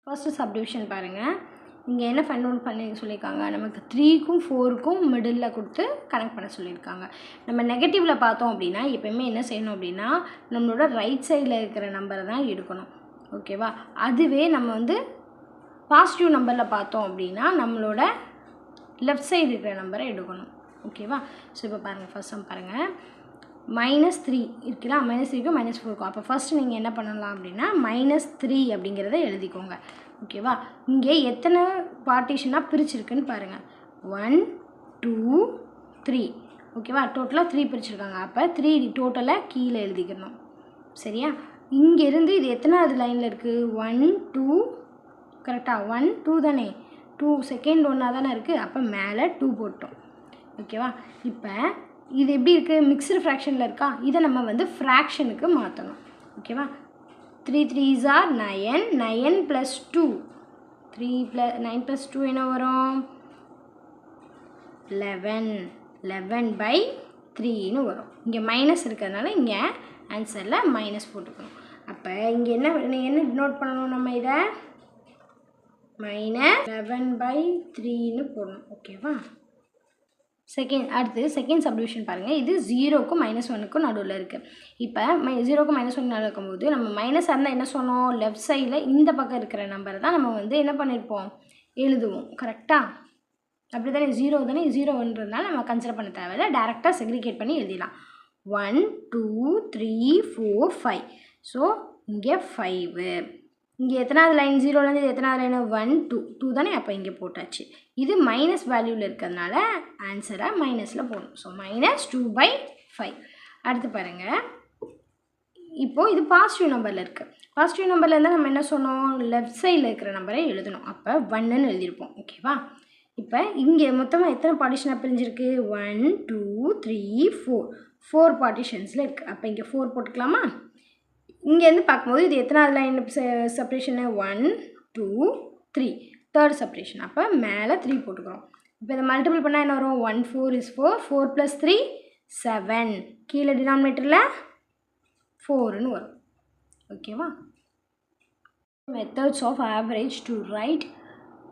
First subdivision பாருங்கள். இங்கே என்ன ஃபைண்ட் அவுட் பண்ணி சொல்லியிருக்காங்க, நமக்கு 3க்கும் 4க்கும் மிடில் கொடுத்து கனெக்ட் பண்ண சொல்லியிருக்காங்க. நம்ம நெகட்டிவில் பார்த்தோம் அப்படின்னா எப்போயுமே என்ன செய்யணும் அப்படின்னா நம்மளோட ரைட் சைடில் இருக்கிற நம்பரை தான் எடுக்கணும். ஓகேவா? அதுவே நம்ம வந்து பாசிட்டிவ் நம்பரில் பார்த்தோம் அப்படின்னா நம்மளோட லெஃப்ட் சைடு இருக்கிற நம்பரை எடுக்கணும். ஓகேவா? ஸோ இப்போ பாருங்கள், ஃபர்ஸ்ட் சம் பாருங்கள். -3 இருக்குல்ல, -3க்கும் -4க்கும். அப்போ ஃபர்ஸ்ட் நீங்கள் என்ன பண்ணலாம் அப்படின்னா -3 அப்படிங்கிறத எழுதிக்கோங்க. ஓகேவா? இங்கே எத்தனை பார்ட்டிஷனாக பிரிச்சிருக்குன்னு பாருங்கள். 1 2 3. ஓகேவா? டோட்டலாக 3 பிரிச்சிருக்காங்க. அப்போ 3 டோட்டலாக கீழே எழுதிக்கணும். சரியா? இங்கேருந்து இது எத்தனாவது லைனில் இருக்குது? 1 2. கரெக்டாக 1 2 தானே? 2 செகண்ட் ஒன்றா தானே இருக்குது. அப்போ மேலே 2 போட்டோம். ஓகேவா? இப்போ இது எப்படி இருக்குது? மிக்ஸ்டு ஃப்ராக்ஷனில் இருக்கா? இதை நம்ம வந்து ஃப்ராக்ஷனுக்கு மாற்றணும். ஓகேவா? 3 3s are 9. 9 + 2. 9 + 2 என்ன வரும்? 11. 11/3ன்னு வரும். இங்கே மைனஸ் இருக்கிறதுனால இங்கே ஆன்சரில் மைனஸ் போட்டுக்கணும். அப்போ இங்கே என்ன நோட் பண்ணணும்? நம்ம இதை -11/3ன்னு போடணும். ஓகேவா? அடுத்து செகண்ட் சப்டிவிஷன் பாருங்கள். இது 0க்கும் -1க்கும் நடுவில் இருக்குது. இப்போ 0க்கும் -1 நடுவில் இருக்கும்போது நம்ம மைனஸாக இருந்தால் என்ன சொன்னோம்? லெஃப்ட் சைடில் இந்த பக்கம் இருக்கிற நம்பரை தான் நம்ம வந்து என்ன பண்ணியிருப்போம்? எழுதுவோம். கரெக்டாக? அப்படி தானே? 0 தானே? 0ன்றதுனால நம்ம கன்சிடர் பண்ண தேவையில்லை. டேரெக்டாக செக்ரிகேட் பண்ணி எழுதிடலாம். 1 2 3 4 5. ஸோ இங்கே 5. இங்கே எத்தனாவது லைன்? 0லேருந்து எத்தனாவது லைன்? 1 2 2 தானே? அப்போ இங்கே போட்டாச்சு. இது மைனஸ் வேல்யூவில் இருக்கிறதுனால ஆன்சரை மைனஸில் போடணும். ஸோ -2/5. அடுத்து பாருங்கள். இப்போது இது பாசிட்டிவ் நம்பரில் இருக்குது. பாசிட்டிவ் நம்பரில் இருந்தால் நம்ம என்ன சொன்னோம்? லெஃப்ட் சைடில் இருக்கிற நம்பரை எழுதணும். அப்போ 1ன்னு எழுதியிருப்போம். ஓகேவா? இப்போ இங்கே மொத்தமாக எத்தனை பார்ட்டிஷனாக பிரிஞ்சிருக்கு? 1 2 3 4. 4 பார்ட்டிஷன்ஸில் இருக்குது. அப்போ இங்கே 4 போட்டுக்கலாமா? இங்கேருந்து பார்க்கும்போது இது எத்தனாவது லைன் செப்பரேஷனு? 1 2 3. Third separation. அப்போ மேலே 3 போட்டுக்கிறோம். இப்போ இதை மல்டிபிள் பண்ணால் என்ன வரும்? 1 4 is 4. 4 + 3 7. கீழே டினாமினேட்டரில் 4ன்னு வரும். ஓகேவா? Methods of average to write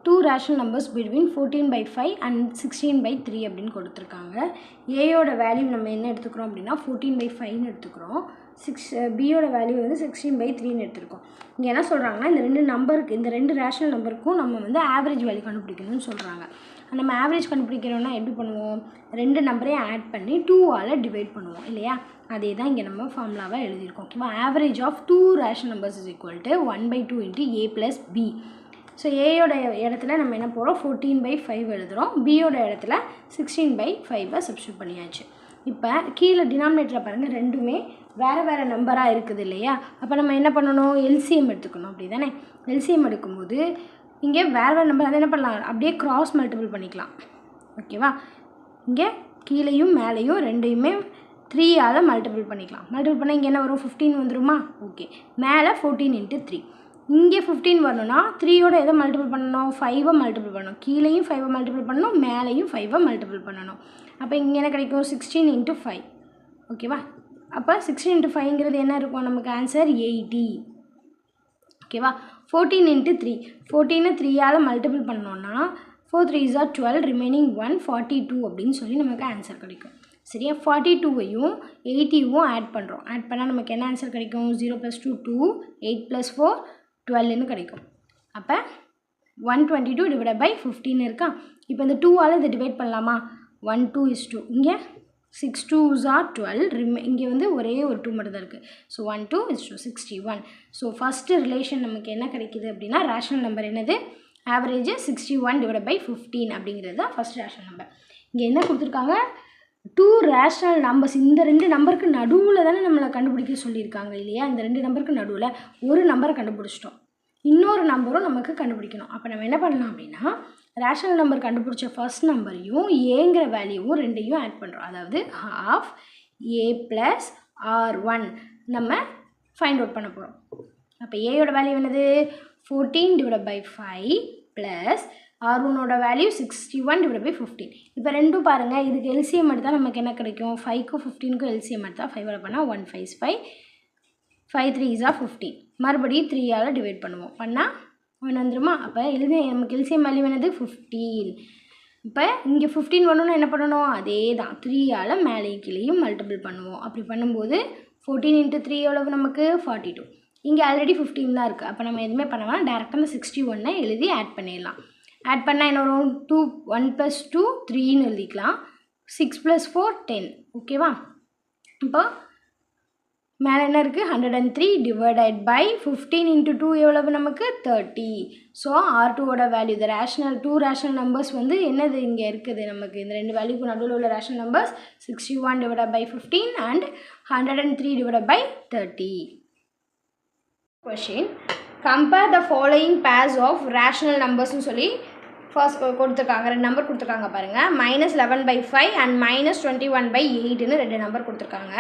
2 rational numbers between 14/5 and 16/3 அப்படின்னு கொடுத்துருக்காங்க. ஏயோட வேல்யூ நம்ம என்ன எடுத்துக்கிறோம் அப்படின்னா 14/5ன்னு எடுத்துக்கிறோம். பியோட வேல்யூ வந்து 16/3ன்னு எடுத்துருக்கோம். இங்கே என்ன சொல்கிறாங்கன்னா இந்த ரெண்டு ரேஷனல் நம்பருக்கும் நம்ம வந்து ஆவரேஜ் வேல்யூ கண்டுபிடிக்கணும்னு சொல்கிறாங்க. நம்ம ஆவரேஜ் கண்டுபிடிக்கிறோன்னா எப்படி பண்ணுவோம்? ரெண்டு நம்பரையும் ஆட் பண்ணி 2ஆல் டிவைட் பண்ணுவோம் இல்லையா? அதே தான் இங்கே நம்ம ஃபார்முலாவாக எழுதியிருக்கோம். ஓகேவா? Average of 2 rational numbers is equal to 1/2 × a + b. So ஏயோட இடத்துல நம்ம என்ன போகிறோம்? 14/5 எழுதுகிறோம். பியோட இடத்துல 16/5 சப்ஸ்டியூட் பண்ணியாச்சு. இப்போ கீழே டினாமினேட்டரில் பாருங்கள், ரெண்டுமே வேறு வேறு நம்பராக இருக்குது இல்லையா? அப்போ நம்ம என்ன பண்ணணும்? எல்சிஎம் எடுத்துக்கணும். அப்படி தானே? எல்சிஎம் எடுக்கும்போது இங்கே வேறு நம்பர் அதை என்ன பண்ணலாம்? அப்படியே கிராஸ் மல்டிபிள் பண்ணிக்கலாம். ஓகேவா? இங்கே கீழேயும் மேலேயும் ரெண்டையுமே 3ஆல் மல்டிபிள் பண்ணிக்கலாம். மல்டிபிள் பண்ணால் இங்கே என்ன வரும்? 15 வந்துடுமா? ஓகே. மேலே 14 × 3. இங்கே 15 வரணும்னா 3யோட எதை மல்டிபிள் பண்ணணும்? 5 மல்டிபிள் பண்ணணும். கீழேயும் 5 மல்டிபிள் பண்ணணும், மேலேயும் 5 மல்டிபிள் பண்ணணும். அப்போ இங்கே என்ன கிடைக்கும்? 16 × 5. ஓகேவா? அப்போ 16 × 5ங்கிறது என்ன இருக்கும்? நமக்கு ஆன்சர் 80. ஓகேவா? 14 × 3. 14 3ஆல் மல்டிபிள் பண்ணோன்னா 4 3s are 12, ரிமைனிங் 1 42 அப்படின்னு சொல்லி நமக்கு ஆன்சர் கிடைக்கும். சரியா? 42வையும் 80வும் ஆட் பண்ணுறோம். ஆட் பண்ணால் நமக்கு என்ன ஆன்சர் கிடைக்கும்? 0 + 2 2, 8 + 4 12ன்னு கிடைக்கும். அப்போ 122 / 15 இருக்கா? இப்போ இந்த 2ஆல் இதை டிவைட் பண்ணலாமா? 1 2 is 2. இங்கே 6 2s are 12. இங்கே வந்து ஒரே ஒரு 2 மட்டும் தான் இருக்குது. So 1 2 is 2 61. So first relation நமக்கு என்ன கிடைக்கிது அப்படின்னா ரேஷனல் நம்பர் என்னது? ஆவரேஜ் 61 / 15 அப்படிங்கிறது தான் ஃபஸ்ட் ரேஷனல் நம்பர். இங்கே என்ன கொடுத்துருக்காங்க? 2 ரேஷனல் நம்பர்ஸ். இந்த ரெண்டு நம்பருக்கு நடுவில் தானே நம்மளை கண்டுபிடிக்க சொல்லியிருக்காங்க இல்லையா? இந்த ரெண்டு நம்பருக்கு நடுவில் ஒரு நம்பரை கண்டுபிடிச்சிட்டோம். இன்னொரு நம்பரும் நமக்கு கண்டுபிடிக்கணும். அப்போ நம்ம என்ன பண்ணலாம் அப்படின்னா ரேஷனல் நம்பர் கண்டுபிடிச்ச ஃபர்ஸ்ட் நம்பரையும் ஏங்கிற வேல்யூவும் ரெண்டையும் ஆட் பண்ணுறோம். அதாவது ½ a + r1 நம்ம ஃபைண்ட் அவுட் பண்ண போகிறோம். அப்போ ஏயோட வேல்யூ என்னது? 14 / 5 ப்ளஸ் R1ஓட வேல்யூ 61 / 15. இப்போ ரெண்டும் பாருங்கள், இதுக்கு எல்சிஎம் எடுத்தால் நமக்கு என்ன கிடைக்கும்? 5க்கும் 15க்கும் எல்சிஎம் எடுத்தால் 5ஆல் பண்ணால் 1 5 5 5 3s are 15. மறுபடியும் 3ஆல் டிவைட் பண்ணுவோம். பண்ணால் 1 வந்துருமா? அப்போ நமக்கு எல்சிஎம் வேல்யூ என்னது 15. இப்போ இங்கே 15 வரணும்னா என்ன பண்ணணும்? அதே தான் 3ஆல் மேலேயும் கீழேயும் மல்டிபிள் பண்ணுவோம். அப்படி பண்ணும்போது 14 × 3 எவ்வளவு நமக்கு 42. இங்கே ஆல்ரெடி 15 தான் இருக்குது. அப்போ நம்ம எதுவுமே பண்ண வேணாம், டேரெக்டாக அந்த 61 எழுதி ஆட் பண்ணிடலாம். ஆட் பண்ணால் என்ன வரும்? 1 + 2 3ன்னு எழுதிக்கலாம். 6 + 4 10. ஓகேவா? இப்போ மேலே என்ன இருக்குது? 103 டிவைடட் பை 15 × 2 எவ்வளவு நமக்கு 30. ஸோ R2ஓட value the rational 2 rational numbers வந்து என்னது இங்கே இருக்குது நமக்கு இந்த ரெண்டு வேல்யூக்கு நடுவில் உள்ள rational numbers 61 divided by 15 and 103 divided by 30. Question compare the following pairs of rational நம்பர்ஸ்னு சொல்லி ஃபர்ஸ்ட் கொடுத்துருக்காங்க. ரெண்டு நம்பர் கொடுத்துருக்காங்க பாருங்கள். -11/5 அண்ட் -21/8ன்னு ரெண்டு நம்பர் கொடுத்துருக்காங்க.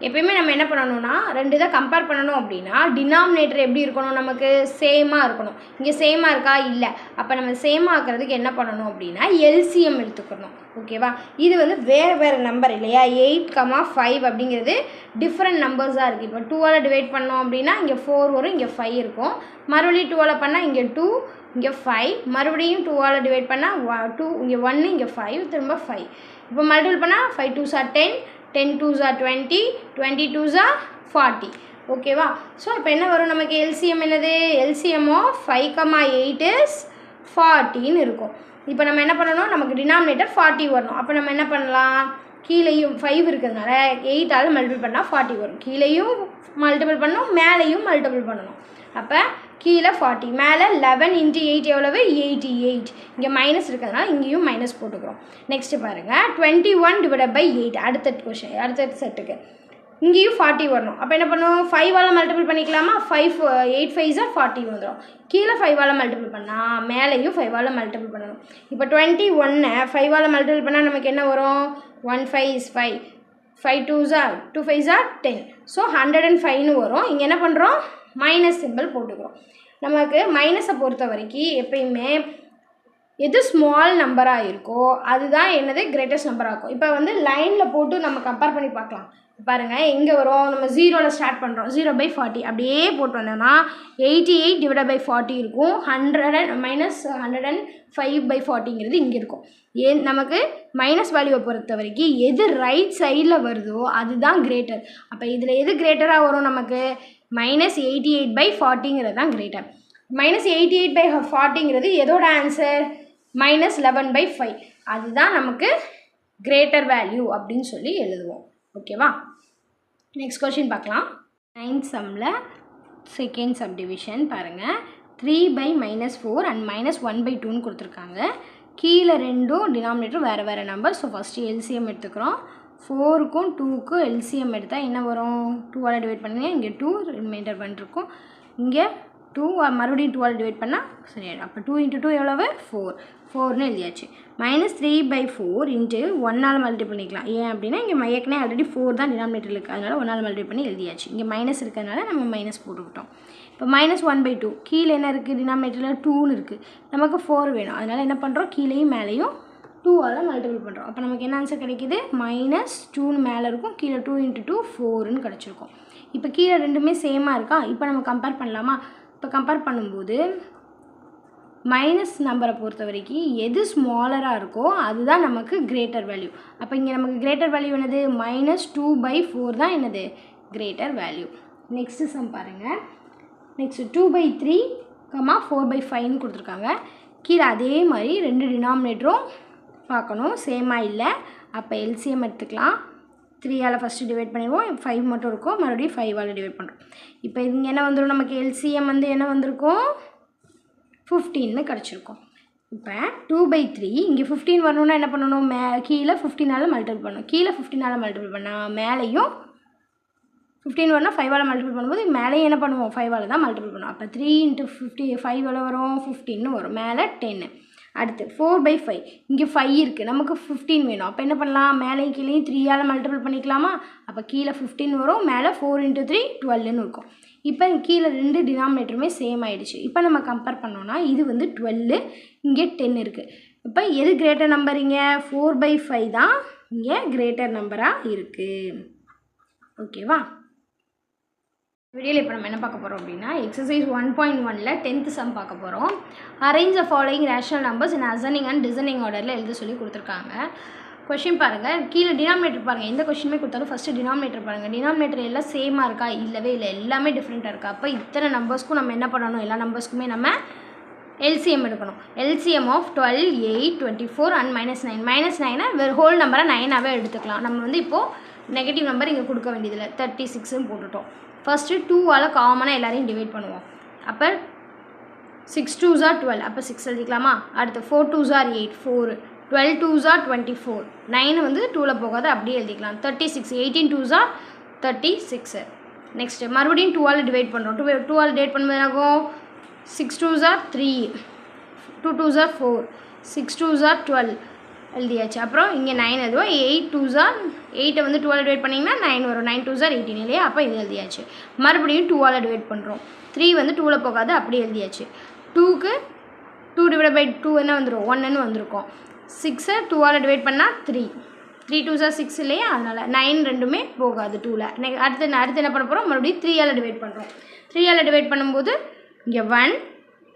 எப்பயுமே நம்ம என்ன பண்ணணும்னா ரெண்டு இதை கம்பேர் பண்ணணும் அப்படின்னா டினாமினேட்டர் எப்படி இருக்கணும்? நமக்கு சேமாக இருக்கணும். இங்கே சேமாக இருக்கா? இல்லை. அப்போ நம்ம சேமாக ஆக்கிறதுக்கு என்ன பண்ணணும் அப்படின்னா எல்சிஎம் எடுத்துக்கணும். ஓகேவா? இது வந்து வேறு நம்பர் இல்லையா? 8,5 அப்படிங்கிறது டிஃப்ரெண்ட் நம்பர்ஸாக இருக்குது. இப்போ 2ஆல் டிவைட் பண்ணோம் அப்படின்னா இங்கே 4 வரும், இங்கே 5 இருக்கும். மறுபடியும் 2ஆல் பண்ணால் இங்கே 2, இங்கே 5. மறுபடியும் 2ஆல் டிவைட் பண்ணால் 2, இங்கே 1, இங்கே 5, திரும்ப 5. இப்போ மல்டிபிள் பண்ணால் 5 2s are 10, 10 2s are 20, 20 2s are 40. ஓகேவா? ஸோ இப்போ என்ன வரும் நமக்கு? எல்சிஎம் என்னது? எல்சிஎம் ஆஃப் 5,8 is 40ன்னு இருக்கும். இப்போ நம்ம என்ன பண்ணணும்? நமக்கு டினாமினேட்டர் 40 வரணும். அப்போ நம்ம என்ன பண்ணலாம்? கீழேயும் 5 இருக்கிறதுனால 8ஆல் மல்டிபிள் பண்ணால் 40 வரும். கீழேயும் மல்டிபிள் பண்ணணும், மேலேயும் மல்டிபிள் பண்ணணும். அப்போ கீழே 40, மேலே 11 × 8 எவ்வளவு? 88. இங்கே மைனஸ் இருக்கிறதுனால இங்கேயும் மைனஸ் போட்டுக்கிறோம். நெக்ஸ்ட்டு பாருங்கள் 21 டிவைடட் பை 8. அடுத்த கொஷின், அடுத்த செட்டுக்கு இங்கேயும் 40 வரணும். அப்போ என்ன பண்ணுவோம்? 5ஆல் மல்டிபிள் பண்ணிக்கலாமா? 8 5s are 40 வந்துடும். கீழே 5ஆல் மல்டிபிள் பண்ணால் மேலேயும் 5ஆல் மல்டிபிள் பண்ணணும். இப்போ 21 5ஆல் மல்டிபிள் பண்ணால் நமக்கு என்ன வரும்? 1 5 is 5, 5 2s are 2 5s are 10. So 105ன்னு வரும். இங்கே என்ன பண்ணுறோம்? மைனஸ் சிம்பிள் போட்டுக்கிறோம். நமக்கு மைனஸை பொறுத்த வரைக்கும் எப்பயுமே எது ஸ்மால் நம்பராக இருக்கோ அதுதான் என்னது கிரேட்டஸ்ட் நம்பராக இருக்கும். இப்போ வந்து லைனில் போட்டு நம்ம கம்பேர் பண்ணி பார்க்கலாம். பாருங்கள் எங்கே வரும்? நம்ம 0ல் ஸ்டார்ட் பண்ணுறோம். 0/40 அப்படியே போட்டு வந்தோம்னா 88 டிவைடட் பை 40 இருக்கும். 105/40ங்கிறது இங்கே இருக்கும். நமக்கு மைனஸ் வேல்யூவை பொறுத்த வரைக்கும் எது ரைட் சைடில் வருதோ அதுதான் கிரேட்டர். அப்போ இதில் எது கிரேட்டராக வரும்? நமக்கு -88/40ங்கிறது தான் கிரேட்டர். -88/40ங்கிறது எதோட ஆன்சர்? -11/5. அதுதான் நமக்கு கிரேட்டர் வேல்யூ அப்படின்னு சொல்லி எழுதுவோம். ஓகேவா? நெக்ஸ்ட் கொஷின் பார்க்கலாம். 9th சம்மில் செகண்ட் சப்டிவிஷன் பாருங்கள். 3/-4 அண்ட் -1/2ன்னு கொடுத்துருக்காங்க. கீழே ரெண்டும் டினாமினேட்டரும் வேறு நம்பர். ஸோ ஃபஸ்ட்டு எல்சிஎம் எடுத்துக்கிறோம். 4க்கும் 2க்கும் எல்சிஎம் எடுத்தால் என்ன வரும்? 2ஆல் டிவைட் பண்ணுங்க. இங்கே 2 ரிமைண்டர் பண்ணிருக்கும். இங்கே 2 மறுபடியும் 2ஆல் டிவைட் பண்ணால் சரியாயிடும். அப்போ 2 × 2 எவ்வளவு? 4ன்னு எழுதியாச்சு. -3/4 × 1ஆல் மல்டிபிள் பண்ணிக்கலாம். ஏன் அப்படின்னா இங்கே ஏற்கனவே ஆல்ரெடி 4 தான் டினாமினேட்டர் இருக்குது. அதனால் 1ஆல் மல்டிபிள் பண்ணி எழுதியாச்சு. இங்கே மைனஸ் இருக்கிறதுனால நம்ம மைனஸ் போட்டுக்கிட்டோம். இப்போ -1/2 கீழே என்ன இருக்குது? டினாமினேட்டரில் 2ன்னு இருக்குது. நமக்கு 4 வேணும். அதனால் என்ன பண்ணுறோம்? கீழேயும் மேலேயும் 2ஆல் மல்டிபிள் பண்ணுறோம். அப்போ நமக்கு என்ன ஆன்சர் கிடைக்கிது? -2ன்னு மேலே இருக்கும், கீழே 2 × 2 4ன்னு கிடச்சிருக்கும். இப்போ கீழே ரெண்டுமே சேமாக இருக்கா? இப்போ நம்ம கம்பேர் பண்ணலாமா? இப்போ கம்பேர் பண்ணும்போது மைனஸ் நம்பரை பொறுத்த வரைக்கும் எது ஸ்மாலராக இருக்கோ அதுதான் நமக்கு கிரேட்டர் வேல்யூ. அப்போ இங்கே நமக்கு கிரேட்டர் வேல்யூ என்னது? -2/4 தான் என்னது? Greater value. நெக்ஸ்ட்டு சம் பாருங்கள். நெக்ஸ்ட்டு 2/3, 4/5ன்னு கொடுத்துருக்காங்க. கீழே அதே மாதிரி ரெண்டு டினாமினேட்டரும் பார்க்கணும், சேமாக இல்லை. அப்போ எல்சிஎம் எடுத்துக்கலாம். 3ஆல் ஃபஸ்ட்டு டிவைட் பண்ணிடுவோம். 5 மட்டும் இருக்கும், மறுபடியும் 5ஆல் டிவைட் பண்ணுறோம். இப்போ இங்கே என்ன வந்துடும்? நமக்கு எல்சிஎம் வந்து என்ன வந்திருக்கும்? 15ன்னு கிடச்சிருக்கும். இப்போ 2/3 இங்கே 15 வரணுன்னா என்ன பண்ணணும்? கீழே 15ஆல் மல்டிபிள் பண்ணணும். கீழே 15ஆல் மல்டிபிள் பண்ணால் மேலேயும் 15 வரணும். 5ஆல் மல்டிபிள் பண்ணும்போது மேலேயும் என்ன பண்ணுவோம்? 5ஆல் தான் மல்டிபிள் பண்ணுவோம். அப்போ 3 × 5 எவ்வளோ வரும்? 15ன்னு வரும். மேலே 10. அடுத்து 4/5 இங்கே 5 இருக்குது, நமக்கு 15 வேணும். அப்போ என்ன பண்ணலாம்? மேலேயும் கீழேயும் 3ஆல் மல்டிபிள் பண்ணிக்கலாமா? அப்போ கீழே 15 வரும், மேலே 4 × 3 12ன்னு இருக்கும். இப்போ கீழே ரெண்டு டினாமினேட்டருமே சேம் ஆகிடுச்சு. இப்போ நம்ம கம்பேர் பண்ணோன்னா இது வந்து 12, இங்கே 10 இருக்குது. இப்போ எது கிரேட்டர் நம்பர்? இங்கே 4/5 தான் இங்கே கிரேட்டர் நம்பராக இருக்குது. ஓகேவா? வீடியோவில் இப்போ நம்ம என்ன பார்க்க போகிறோம் அப்படின்னா எக்ஸசைஸ் 1.1ல் 10th சம் பார்க்க போகிறோம். Arrange the following rational numbers in அசனிங் அண்ட் டிசனிங் ஆர்டரில் எழுத சொல்லி கொடுத்துருக்காங்க. கொஷின் பாருங்கள், கீழே டினாமினேட்டர் பாருங்கள். எந்த கொஷினுமே கொடுத்தாலும் ஃபஸ்ட்டு டினாமினேட்டர் பாருங்கள். டினாமினேட்டர் எல்லாம் சேமாக இருக்கா, இல்லவே இல்லை, எல்லாமே டிஃப்ரெண்ட்டாக இருக்கா. அப்போ இத்தனை நம்பர்ஸ்க்கும் நம்ம என்ன பண்ணணும், எல்லா நம்பர்ஸ்க்குமே நம்ம LCM எடுக்கணும். LCM of 12, 8, 24 and -9. -9 வேறு ஹோல் நம்பரை 9ஆகவே எடுத்துக்கலாம். நம்ம வந்து இப்போது நெகட்டிவ் நம்பர் இங்கே கொடுக்க வேண்டியதில்லை, 36ன்னு போட்டுட்டோம். ஃபஸ்ட்டு 2ஆல் காமனாக எல்லாரையும் டிவைட் பண்ணுவோம். அப்போ 6 2s are 12, அப்போ 6 எழுதிக்கலாமா. அடுத்து 4 2s are 8, 4, 12 2s are 24, 9 வந்து 2ல் போகாது, அப்படியே எழுதிக்கலாம். 36, 18 2s are 36. நெக்ஸ்ட்டு மறுபடியும் 2ஆல் டிவைட் பண்ணுறோம். 2ஆல் டிவைட் பண்ணும்போது என்னாகும், 6 2s are 3, 2 2s are 4, 6 2s are 12 எழுதியாச்சு. அப்புறம் இங்கே 9 எழுதுவோம். 8 2s are 8 வந்து 2ஆல் டிவைட் பண்ணிங்கன்னா 9 வரும். 9 2s are 18 இல்லையா, அப்போ இது எழுதியாச்சு. மறுபடியும் 2ஆல் டிவைட் பண்ணுறோம். 3 வந்து 2ல் போகாது, அப்படியே எழுதியாச்சு. 2க்கு 2 டிவைட் பை 2 என்ன வந்துடும், 1ன்னு வந்திருக்கும். 6 2ஆல் டிவைட் பண்ணால் 3, 3 2s are 6 இல்லையா, அதனால் 9 ரெண்டுமே போகாது 2ல். அடுத்து என்ன பண்ண போகிறோம், மறுபடியும் 3ஆல் டிவைட் பண்ணுறோம். 3ஆல் டிவைட் பண்ணும்போது இங்கே 1,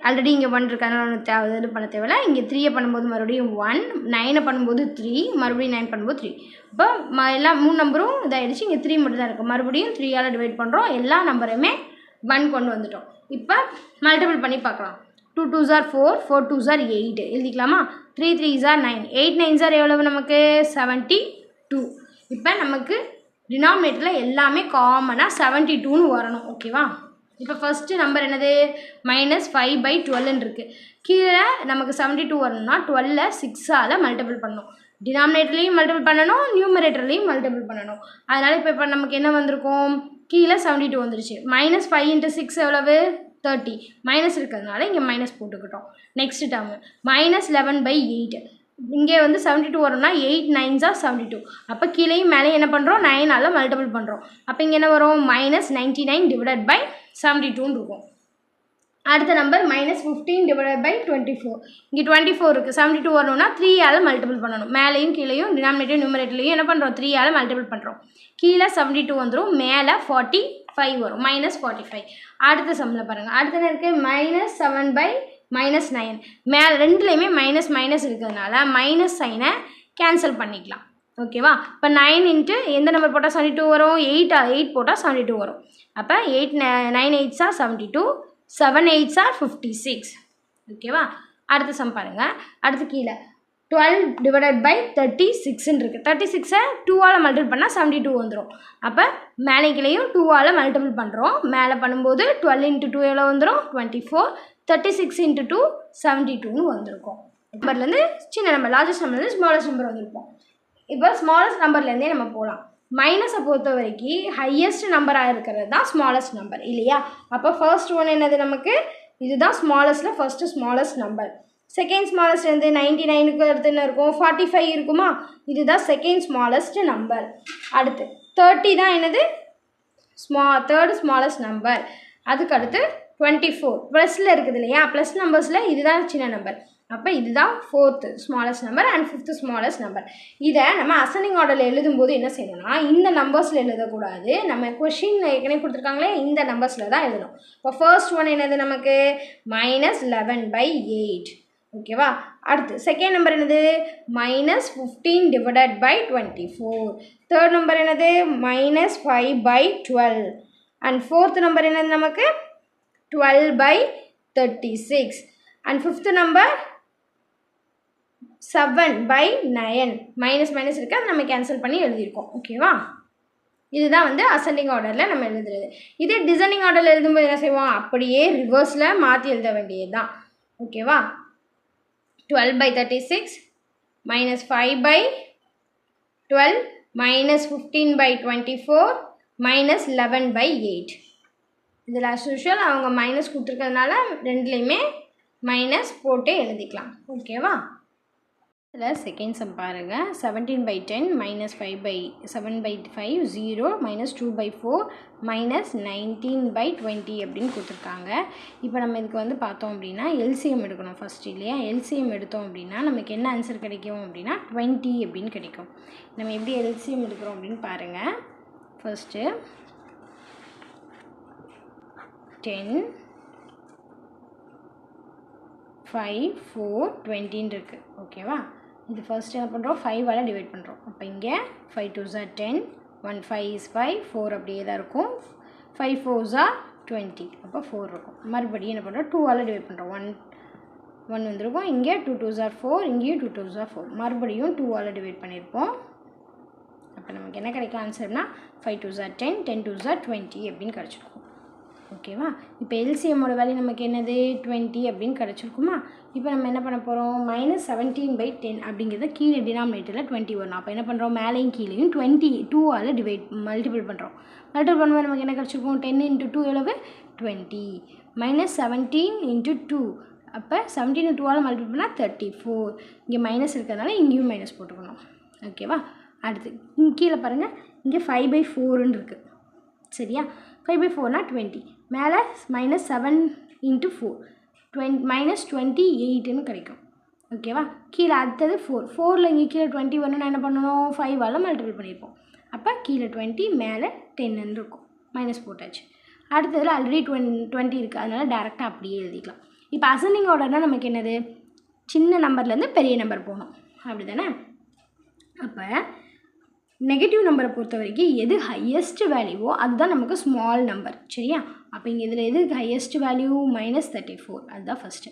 ஆல்ரெடி இங்கே 1 இருக்கிறதுனால இது பண்ண தேவையில்லை. இங்கே 3 பண்ணும்போது மறுபடியும் 1, 9 பண்ணும்போது 3, மறுபடியும் 9 பண்ணும்போது 3. இப்போ எல்லாம் 3 நம்பரும் இதாகிடுச்சு. இங்கே 3 மட்டும் தான் இருக்குது. மறுபடியும் 3ஆல் டிவைட் பண்ணுறோம். எல்லா நம்பரையுமே 1 கொண்டு வந்துட்டோம். இப்போ மல்டிபிள் பண்ணி பார்க்கலாம். 2 2s are 4, 4 2s are 8 எழுதிக்கலாமா. 3 3s are 9, 8 9s are எவ்வளவு நமக்கு 72. இப்போ நமக்கு டினாமினேட்டரில் எல்லாமே காமனாக 72ன்னு வரணும். ஓகேவா. இப்போ ஃபஸ்ட்டு நம்பர் என்னது, -5/12ன்னு இருக்குது. கீழே நமக்கு 72 வரணும்னா 12 6ஆல் மல்டிபிள் பண்ணணும். டினாமினேட்டர்லேயும் மல்டிபிள் பண்ணணும், நியூமரேட்டர்லேயும் மல்டிபிள் பண்ணணும். அதனால் இப்போ நமக்கு என்ன வந்திருக்கும், கீழே 72 வந்துருச்சு. -5 × 6 எவ்வளவு 30, மைனஸ் இருக்கிறதுனால இங்கே மைனஸ் போட்டுக்கிட்டோம். Next term -11/8. இங்கே வந்து 72 வரும்னா 8 9s are 72. அப்போ கீழேயும் மேலே என்ன பண்ணுறோம், 9ஆல் மல்டிபிள் பண்ணுறோம். அப்போ இங்கே என்ன வரும், -99/72ன்னு இருக்கும். அடுத்த நம்பர் -15/24. இங்கே 24 இருக்குது. 72 வரணும்னா 3ஆல் மல்டிபிள் பண்ணணும். மேலேயும் கீழேயும் டினாமினேட்டர் நியூமரேட்டர்லையும் என்ன பண்ணுறோம், 3ஆல் மல்டிபிள் பண்ணுறோம். கீழே 72 வந்துடும், மேலே 45 வரும், -45. அடுத்த சம்மில் பாருங்கள். அடுத்த என்ன இருக்குது, -7/-9. மேலே ரெண்டுலேயுமே மைனஸ் இருக்கிறதுனால மைனஸ் சைனை கேன்சல் பண்ணிக்கலாம். ஓகேவா. இப்போ 9 இன்ட்டு எந்த நம்பர் போட்டால் 72 வரும், 8 போட்டால் 72 வரும். அப்போ 9 8s are 72, 7 8s are 56. ஓகேவா. அடுத்த சம் பாருங்கள். அடுத்து கீழே 12/36ன்னு இருக்குது. 36ஐ 2ஆல் மல்டிபிள் பண்ணால் 72 வந்துடும். அப்போ மேலே கீழேயும் 2ஆல் மல்டிபிள் பண்ணுறோம். மேலே பண்ணும்போது 12 × 2 எவ்வளோ வந்துடும், 24, 36 × 2 72ன்னு வந்திருக்கும். நம்பர்லேருந்து சின்ன நம்பர், லார்ஜஸ்ட் நம்பர்லேருந்து ஸ்மாலஸ்ட் நம்பர் வந்திருக்கும். இப்போ ஸ்மாலஸ்ட் நம்பர்லேருந்தே நம்ம போகலாம். மைனஸை பொறுத்த வரைக்கும் ஹையஸ்ட் நம்பராக இருக்கிறது தான் ஸ்மாலஸ்ட் நம்பர் இல்லையா. அப்போ ஃபர்ஸ்ட் ஒன் என்னது, நமக்கு இதுதான் ஸ்மாலஸ்ட்டில் first smallest number. Second smallest வந்து 99க்கு அடுத்து என்ன இருக்கும், 45 இருக்குமா, இதுதான் செகண்ட் ஸ்மாலஸ்ட் நம்பர். அடுத்து 30 தான் என்னது, தேர்ட் ஸ்மாலஸ்ட் நம்பர். அதுக்கு அடுத்து 24 ப்ளஸில் இருக்குது இல்லையா, ப்ளஸ் நம்பர்ஸில் இதுதான் சின்ன நம்பர். அப்போ இதுதான் fourth smallest number and fifth smallest number. இதை நம்ம அசனிங் ஆர்டரில் எழுதும்போது என்ன செய்யணும்னா, இந்த நம்பர்ஸில் எழுதக்கூடாது. நம்ம கொஷின் ஏற்கனவே கொடுத்துருக்காங்களே, இந்த நம்பர்ஸில் தான் எழுதணும். இப்போ ஃபர்ஸ்ட் ஒன் என்னது, நமக்கு -11/8. ஓகேவா. அடுத்து செகண்ட் நம்பர் என்னது, -15/24. தேர்ட் நம்பர் என்னது, -5/12. அண்ட் ஃபோர்த் நம்பர் என்னது, நமக்கு 12/36. And fifth number 7/9. மைனஸ் இருக்குது, அதை நம்ம கேன்சல் பண்ணி எழுதியிருக்கோம். ஓகேவா. இதுதான் வந்து அசெண்டிங் ஆர்டரில் நம்ம எழுதுறது. இதே டிசைனிங் ஆர்டரில் எழுதும்போது என்ன செய்வோம், அப்படியே ரிவர்ஸில் மாற்றி எழுத வேண்டியது தான். ஓகேவா. 12/36 -5/12 -15/24 -11/8. இதில் as usual அவங்க மைனஸ் கொடுத்துருக்கிறதுனால ரெண்டுலேயுமே மைனஸ் போட்டு எழுதிக்கலாம். ஓகேவா. இதில் செகண்ட் சம் பாருங்கள். 17/10 -5/7/5 0 -2/4 -19/20 அப்படின்னு கொடுத்துருக்காங்க. இப்போ நம்ம இதுக்கு வந்து பார்த்தோம் அப்படின்னா எல்சிஎம் எடுக்கணும் ஃபஸ்ட் இல்லையா. எல்சிஎம் எடுத்தோம் அப்படின்னா நமக்கு என்ன ஆன்சர் கிடைக்கும் அப்படின்னா 20 அப்படின்னு கிடைக்கும். நம்ம எப்படி எல்சிஎம் எடுக்கிறோம் அப்படின்னு பாருங்கள். ஃபஸ்ட்டு 10 5 4 20 இருக்குது ஓகேவா. இது ஃபர்ஸ்ட் என்ன பண்ணுறோம் 5ஆல் டிவைட் பண்ணுறோம். அப்போ இங்கே 5 2s are 10 1 5 is 5 4 அப்படியே தான் இருக்கும். 5 4s are 20 அப்போ 4 இருக்கும். மறுபடியும் என்ன பண்ணுறோம் 2ஆல் டிவைட் பண்ணுறோம். 1 வந்துருக்கும். இங்கே 2 2s are 4 இங்கேயும் 2 2s are 4 மறுபடியும் 2ஆல் டிவைட் பண்ணியிருப்போம். அப்போ நமக்கு என்ன கிடைக்கும் ஆன்சர்னா 5 2s are 10 10 2s are 20 அப்படின்னு கிடச்சிருக்கும் ஓகேவா. இப்போ எல்சிஎம்மோட வேல்யூ நமக்கு என்னது 20 அப்படின்னு கிடச்சிருக்குமா. இப்போ நம்ம என்ன பண்ண போகிறோம் -17/10 அப்படிங்கிறத கீழே டினாமினேட்டரில் 20 வரணும். அப்போ என்ன பண்ணுறோம் மேலேயும் கீழேயும் 22ஆல் மல்டிபிள் பண்ணுறோம். மல்டிபிள் பண்ணும்போது நமக்கு என்ன கிடச்சிருக்கும் 10 × 2 எவ்வளவு 20 -17 × 2 அப்போ 17 2ஆல் மல்டிபிள் பண்ணால் 34. இங்கே மைனஸ் இருக்கிறதுனால இங்கேயும் மைனஸ் போட்டுக்கணும் ஓகேவா. அடுத்து கீழே பாருங்கள் இங்கே 5/4ன்னு இருக்குது சரியா. 5/4னா 20 மேலே -7 × 4 -28ன்னு கிடைக்கும் ஓகேவா. கீழே அடுத்தது 4 இங்கே கீழே 20 வரணும்னா என்ன பண்ணணும் 5ஆல் மல்டிபிள் பண்ணியிருப்போம். அப்போ கீழே 20 மேலே 10ன்னு இருக்கும் மைனஸ் போட்டாச்சு. அடுத்ததில் ஆல்ரெடி 20 இருக்குது அதனால் டேரெக்டாக அப்படியே எழுதிக்கலாம். இப்போ அசெண்டிங் ஆர்டர்னால் நமக்கு என்னது சின்ன நம்பர்லேருந்து பெரிய நம்பர் போகணும் அப்படி தானே. அப்போ நெகட்டிவ் நம்பரை பொறுத்த வரைக்கும் எது ஹையஸ்ட் வேல்யூவோ அதுதான் நமக்கு ஸ்மால் நம்பர் சரியா. அப்போ இங்கே இதில் எது ஹையஸ்ட் வேல்யூ -34 அதுதான் ஃபஸ்ட்டு.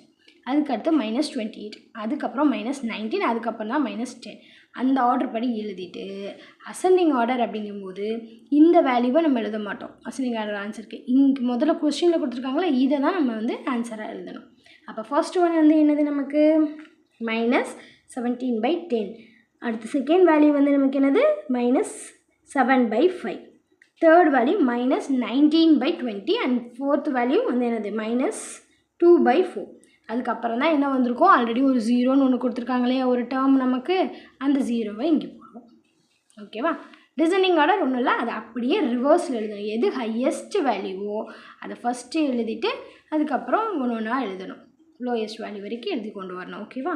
அதுக்கடுத்து -28 அதுக்கப்புறம் -19 அதுக்கப்புறம் தான் -10 அந்த ஆர்டர் படி எழுதிட்டு அசெண்டிங் ஆர்டர் அப்படிங்கும்போது இந்த வேல்யூவை நம்ம எழுத மாட்டோம். அசெண்டிங் ஆர்டர் ஆன்சருக்கு இங்கே முதல்ல கொஸ்டினில் கொடுத்துருக்காங்களா இதை தான் நம்ம வந்து ஆன்சராக எழுதணும். அப்போ ஃபர்ஸ்ட் ஒன் வந்து என்னது நமக்கு -17/10 அடுத்து செகண்ட் வேல்யூ வந்து நமக்கு என்னது -7/5 third value -19/20 and fourth value வந்து என்னது -2/4 அதுக்கப்புறம் தான் என்ன வந்திருக்கோம் ஆல்ரெடி ஒரு 0ன்னு ஒன்று கொடுத்துருக்காங்களே ஒரு டேர்ம் நமக்கு அந்த 0வை இங்கே போடுவோம் ஓகேவா. டிசெண்டிங் ஆர்டர் ஒன்றும் இல்லை அதை அப்படியே ரிவர்ஸில் எழுதணும். எது ஹையஸ்ட் வேல்யூவோ அதை ஃபஸ்ட்டு எழுதிட்டு அதுக்கப்புறம் ஒன்று ஒன்றா எழுதணும் லோயஸ்ட் வேல்யூ வரைக்கும் எழுதி கொண்டு வரணும் ஓகேவா.